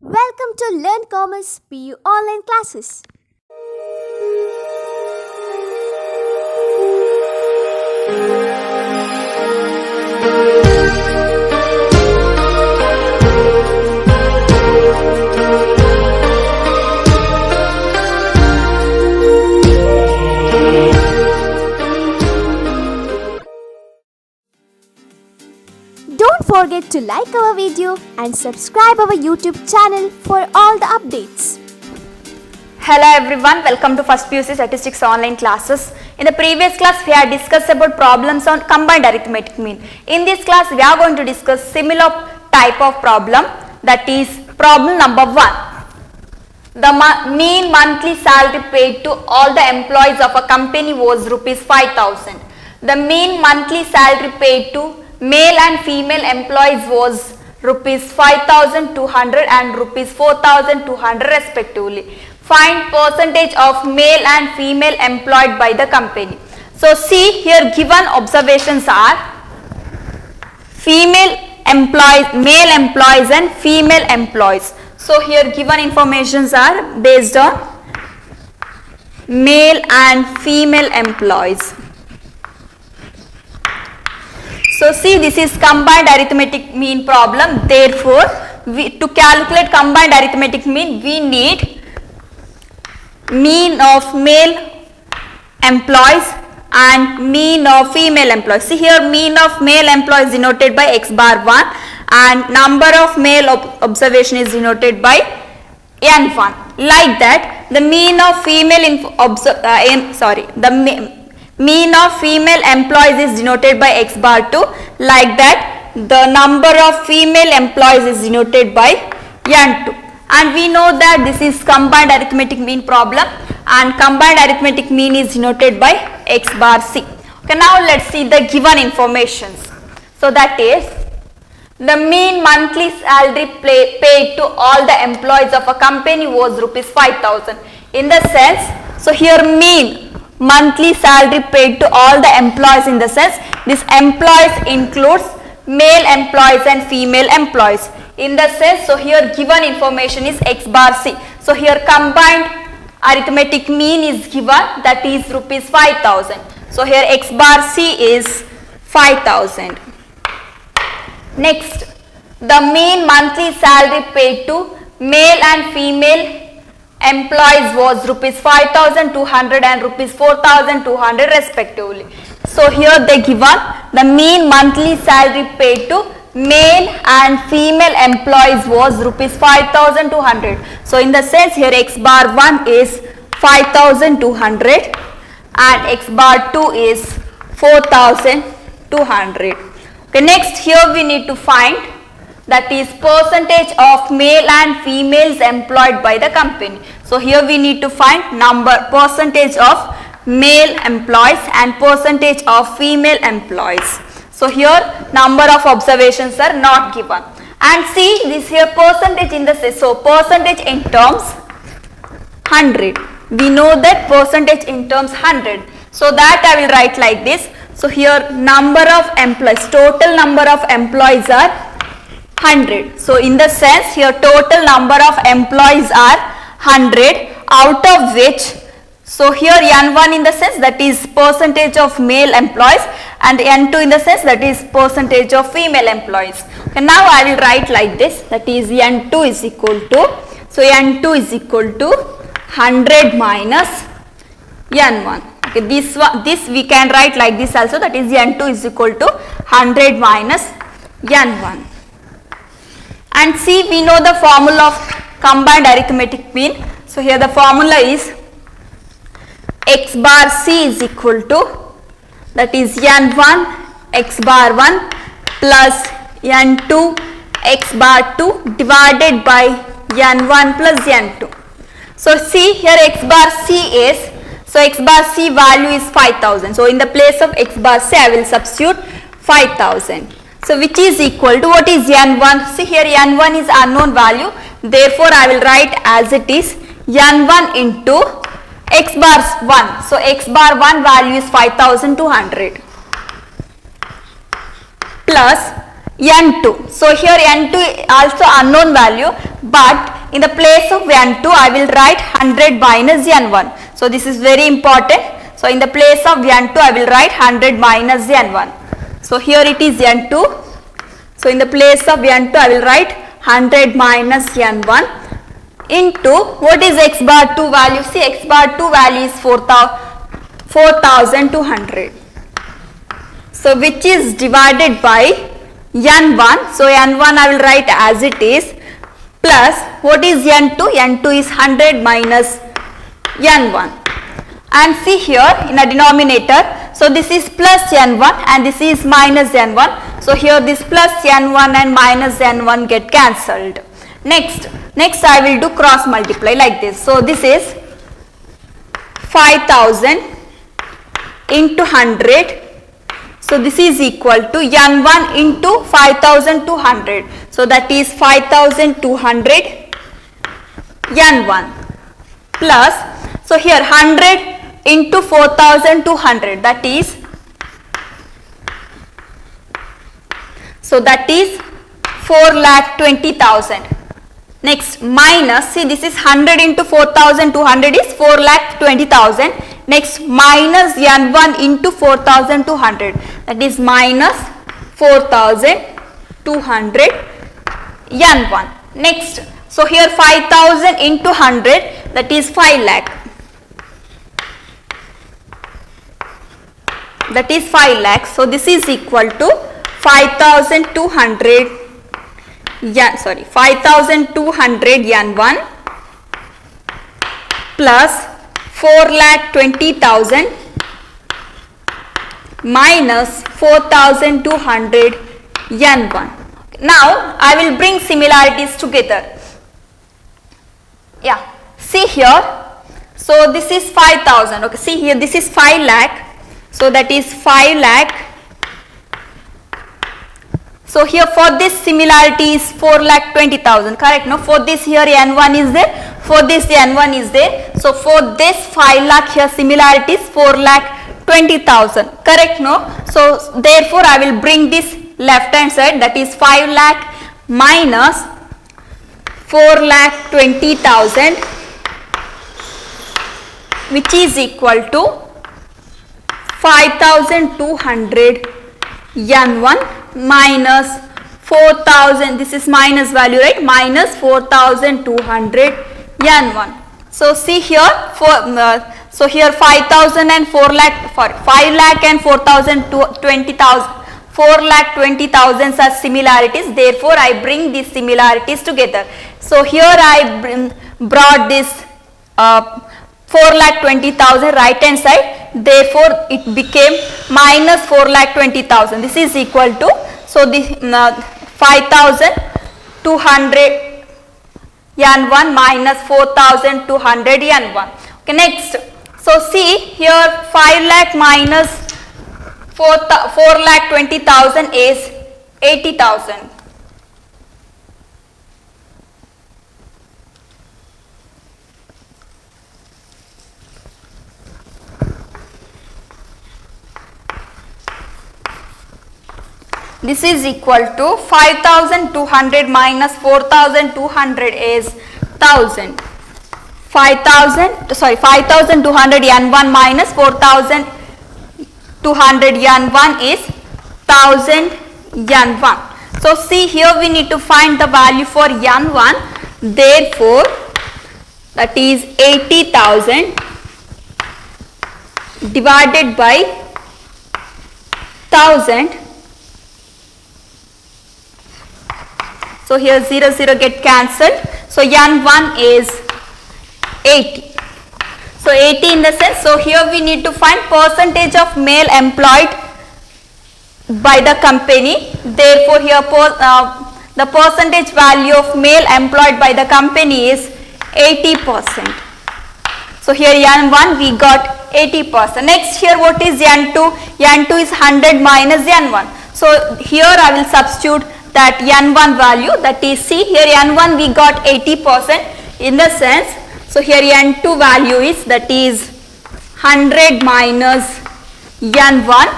Welcome to Learn Commerce PU online classes. Don't forget to like our video and subscribe our YouTube channel for all the updates. Hello everyone, welcome to First PUC Statistics online classes. In the previous class, we had discussed about problems on combined arithmetic mean. In this class, we are going to discuss similar type of problem, that is problem number 1. The mean monthly salary paid to all the employees of a company was rupees 5,000. The mean monthly salary paid to male and female employees was rupees 5,200 and rupees 4,200 respectively. Find percentage of male and female employed by the company. So see here, given observations are female employees, male employees and female employees. So here given informations are based on male and female employees. So see, this is combined arithmetic mean problem. Therefore, to calculate combined arithmetic mean, we need mean of male employees and mean of female employees. See here, mean of male employees denoted by x bar 1 and number of male observation is denoted by n1. Like that, the mean of female mean of female employees is denoted by x bar 2. Like that, the number of female employees is denoted by n2. And we know that this is combined arithmetic mean problem and combined arithmetic mean is denoted by x bar c. Okay, now let's see the given informations. So that is, the mean monthly salary paid to all the employees of a company was rupees 5,000. In the sense, so here mean monthly salary paid to all the employees, in the sense this employees includes male employees and female employees. In the sense, so here given information is x bar c. So here combined arithmetic mean is given, that is rupees 5,000. So here x bar c is 5,000. Next, the mean monthly salary paid to male and female employees was rupees 5,200 and rupees 4,200 respectively. So here they given the mean monthly salary paid to male and female employees was rupees 5,200. So in the sense, here x bar 1 is 5,200 and x bar 2 is 4,200. Okay, next here we need to find, that is percentage of male and females employed by the company. So here we need to find percentage of male employees and percentage of female employees. So here number of observations are not given. And see this here percentage in the sense, so percentage in terms 100. We know that percentage in terms 100. So that I will write like this. So here number of employees, total number of employees are 100. So in the sense, here total number of employees are 100, out of which, so here n1 in the sense, that is percentage of male employees, and n2 in the sense, that is percentage of female employees. Okay, now I will write like this, that is n2 is equal to, so n2 is equal to 100 minus n1. Okay, this we can write like this also, that is n2 is equal to 100 minus n1. And see, we know the formula of combined arithmetic mean. So here the formula is x bar c is equal to, that is n1 x bar 1 plus n2 x bar 2 divided by n1 plus n2. So see here x bar c is, so x bar c value is 5,000. So in the place of x bar c I will substitute 5,000. So which is equal to, what is n1? See here n1 is unknown value. Therefore I will write as it is n1 into x bar 1. So x bar 1 value is 5,200 plus N2. So here N2 also unknown value, but in the place of N2 I will write 100 minus N1. So this is very important. So in the place of N2 I will write 100 minus N1. So here it is N2. So in the place of N2 I will write 100 minus N1 into what is x bar 2 value? See, x bar 2 value is 4200. So which is divided by N1. So N1 I will write as it is, plus what is N2? N2 is 100 minus N1. And see here in a denominator, so this is plus N1 and this is minus N1. So here this plus N1 and minus N1 get cancelled. Next I will do cross multiply like this. So this is 5000 into 100. So this is equal to N1 into 5200. So that is 5200 N1 plus, so here 100 into 4200, that is, so that is 4,20,000. Next minus, see this is 100 into 4200 is 4,20,000. Next minus N1 into 4200, that is minus 4200 N1. Next, so here 5000 into 100, that is 5 lakh. That is 5 lakhs. So this is equal to 5200 N1 plus 4,20,000 minus 4200 N1. Now I will bring similarities together. Yeah, see here. So this is 5000. Okay, see here this is 5 lakh. So that is 5 lakh. So here for this similarity is 4,20,000, correct? No, for this here N1 is there, for this N1 is there. So for this 5 lakh here similarity is 4,20,000, correct? No, so therefore I will bring this left hand side, that is 5 lakh minus 4,20,000, which is equal to 5200 N1 minus 4000, this is minus value, right? Minus 4200 N1. So see here, so here 5000 and 4 lakh, 5 lakh and 4,20,000 are similarities. Therefore I bring these similarities together. So here I brought this 4,20,000 right hand side. Therefore it became minus 4,20,000. This is equal to, so this 5200 N1 minus 4200 N1. Okay, next. So see here 5 lakh minus 4,20,000 is 80,000. This is equal to 5200 minus 4200 is 1000. 5200 N1 minus 4200 N1 is 1000 N1. So see here we need to find the value for N1. Therefore that is 80,000 divided by 1000. So here 0 0 get cancelled. So N1 is 80. So 80 in the sense, so here we need to find percentage of male employed by the company. Therefore here the percentage value of male employed by the company is 80%. So here N1 we got 80%. Next here what is N2? N2 is 100 minus N1. So here I will substitute that N1 value, that is, see here N1 we got 80% in the sense, so here N2 value is, that is 100 minus N1,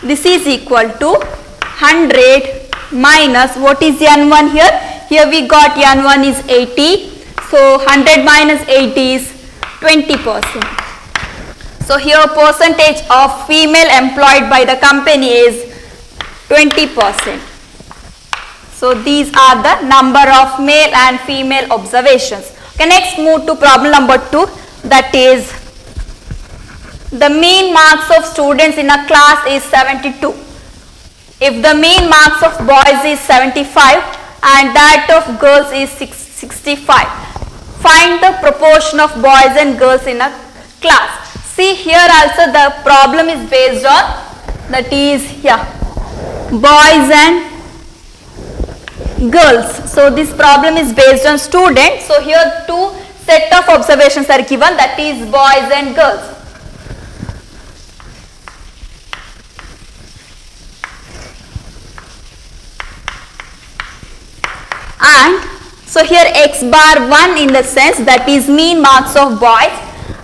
this is equal to 100 minus what is n1 here? Here we got n1 is 80. So 100 minus 80 is 20%. So here percentage of female employed by the company is 20%. So these are the number of male and female observations. Okay, next move to problem number 2, that is the mean marks of students in a class is 72. If the mean marks of boys is 75 and that of girls is 65, find the proportion of boys and girls in a class. See here also the problem is based on, that is boys and girls. So this problem is based on students. So here two set of observations are given, that is boys and girls. And so here x bar 1 in the sense that is mean marks of boys,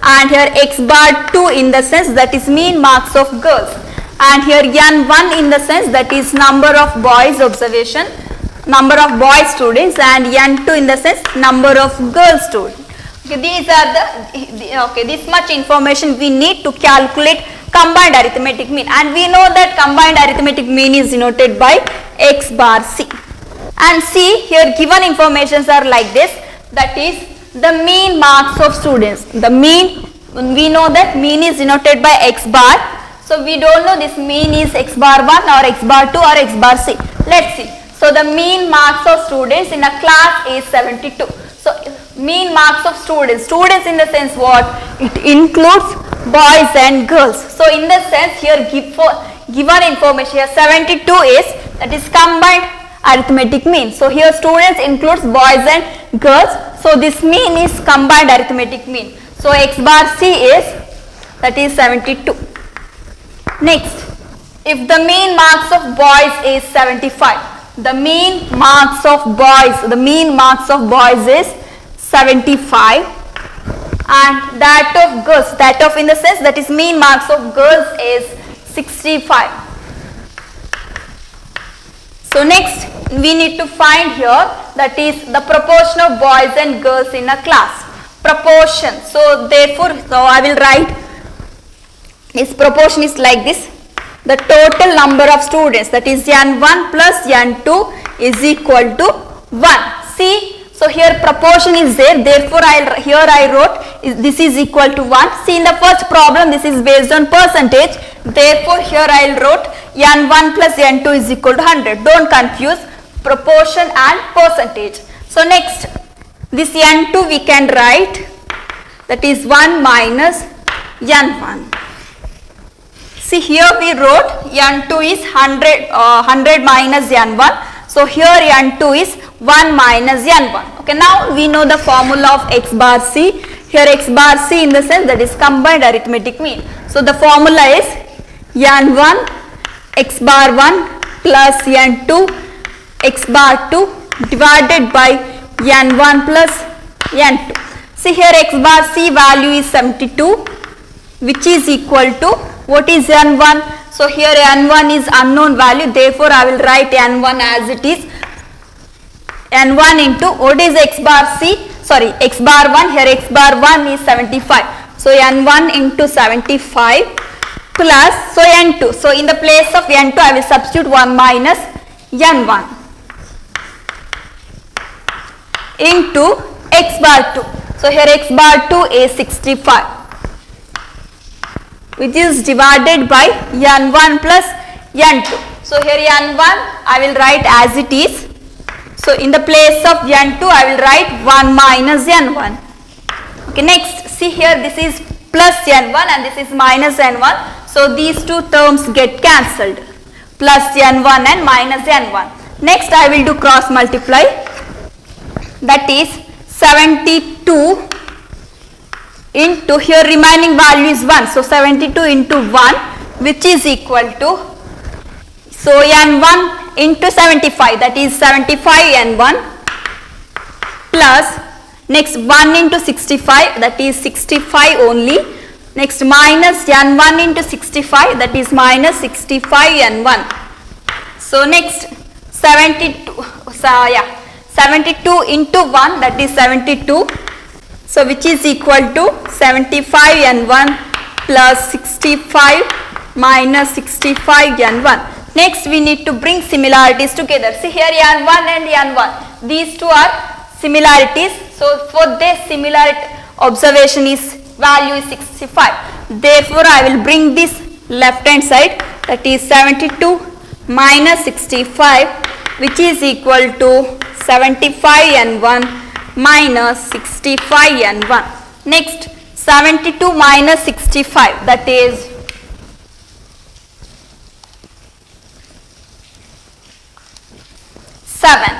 and here x bar 2 in the sense that is mean marks of girls, and here n1 in the sense that is number of boys observation, number of boy students, and n2 in the sense number of girl students. Okay, these are this much information we need to calculate combined arithmetic mean, and we know that combined arithmetic mean is denoted by x bar c. And see here given informations are like this, that is the mean marks of students. The mean, we know that mean is denoted by x bar. So we don't know this mean is x bar 1 or x bar 2 or x bar c. Let's see. So the mean marks of students in a class is 72. So mean marks of students. Students in the sense what? It includes boys and girls. So in the sense here given information here 72 is, that is combined arithmetic mean. So here students includes boys and girls. So this mean is combined arithmetic mean. So x bar c is, that is 72. Next, if the mean marks of boys is 75, the mean marks of boys is 75, and that of girls, that of in the sense that is mean marks of girls is 65. So next we need to find here, that is the proportion of boys and girls in a class. Proportion. So therefore, I will write this proportion is like this. The total number of students, that is n1 plus n2 is equal to 1. See, so here proportion is there, therefore I wrote this is equal to 1. See, in the first problem this is based on percentage, therefore here I wrote n1 plus n2 is equal to 100. Don't confuse proportion and percentage. So next, this n2 we can write, that is 1 minus n1. See, here we wrote n2 is 100 minus n1. So here n2 is 1 minus n1. Okay, now we know the formula of x bar c. Here x bar c in the sense that is combined arithmetic mean. So the formula is n1 x bar 1 plus n2 x bar 2 divided by n1 plus n2. See, here x bar c value is 72, which is equal to, what is n1? So here n1 is unknown value, therefore I will write n1 as it is. n1 into, what is x bar c? Sorry, x bar 1, here x bar 1 is 75. So n1 into 75 plus, so n2. So in the place of n2 I will substitute 1 minus n1 into x bar 2. So here x bar 2 is 65, which is divided by n1 plus n2. So here n1 I will write as it is. So in the place of n2 I will write 1 minus n1. Okay, next see here this is plus n1 and this is minus n1. So these two terms get cancelled, plus n1 and minus n1. Next I will do cross multiply, that is 72 into, here remaining value is 1. So 72 into 1, which is equal to, so n1 into 75, that is 75 n1 plus, next 1 into 65, that is 65 only. Next minus n1 into 65, that is minus 65 n1. So next 72, 72 into 1, that is 72. So which is equal to 75 n1 plus 65 minus 65 n1. Next we need to bring similarities together. See here n1 and n1. These two are similarities. So for this similarity observation is value is 65. Therefore I will bring this left hand side, that is 72 minus 65, which is equal to 75 n1 minus 65 n1. Next 72 minus 65, that is 7.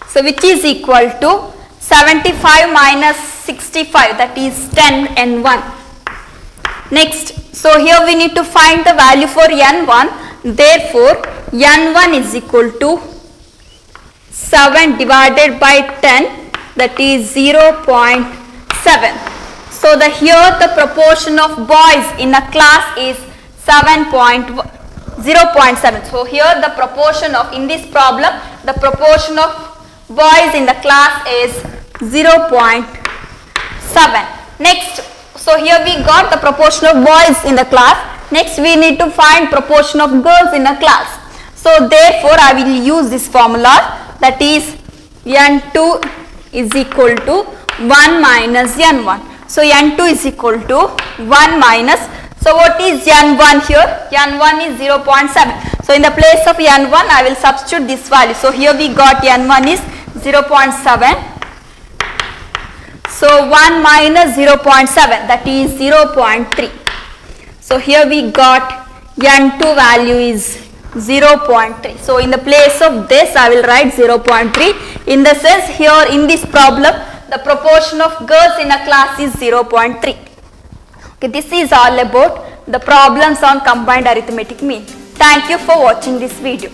So which is equal to 75 minus 65, that is 10 n1. Next, so here we need to find the value for n1. Therefore n1 is equal to 7 divided by 10, that is 0.7. So here the proportion of boys in a class is 0.7. So here the proportion of, in this problem, the proportion of boys in the class is 0.7. Next, so here we got the proportion of boys in the class. Next we need to find proportion of girls in a class. So therefore I will use this formula, that is n2 is equal to 1 minus n1. So n2 is equal to 1 minus, so what is n1 here? n1 is 0.7. So in the place of n1 I will substitute this value. So here we got n1 is 0.7. So 1 minus 0.7, that is 0.3. So here we got n2 value is 0.3. So in the place of this I will write 0.3. In the sense here in this problem the proportion of girls in a class is 0.3. Okay, this is all about the problems on combined arithmetic mean. Thank you for watching this video.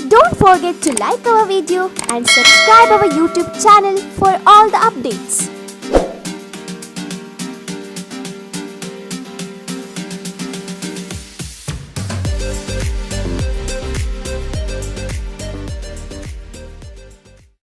Don't forget to like our video and subscribe our YouTube channel for all the updates.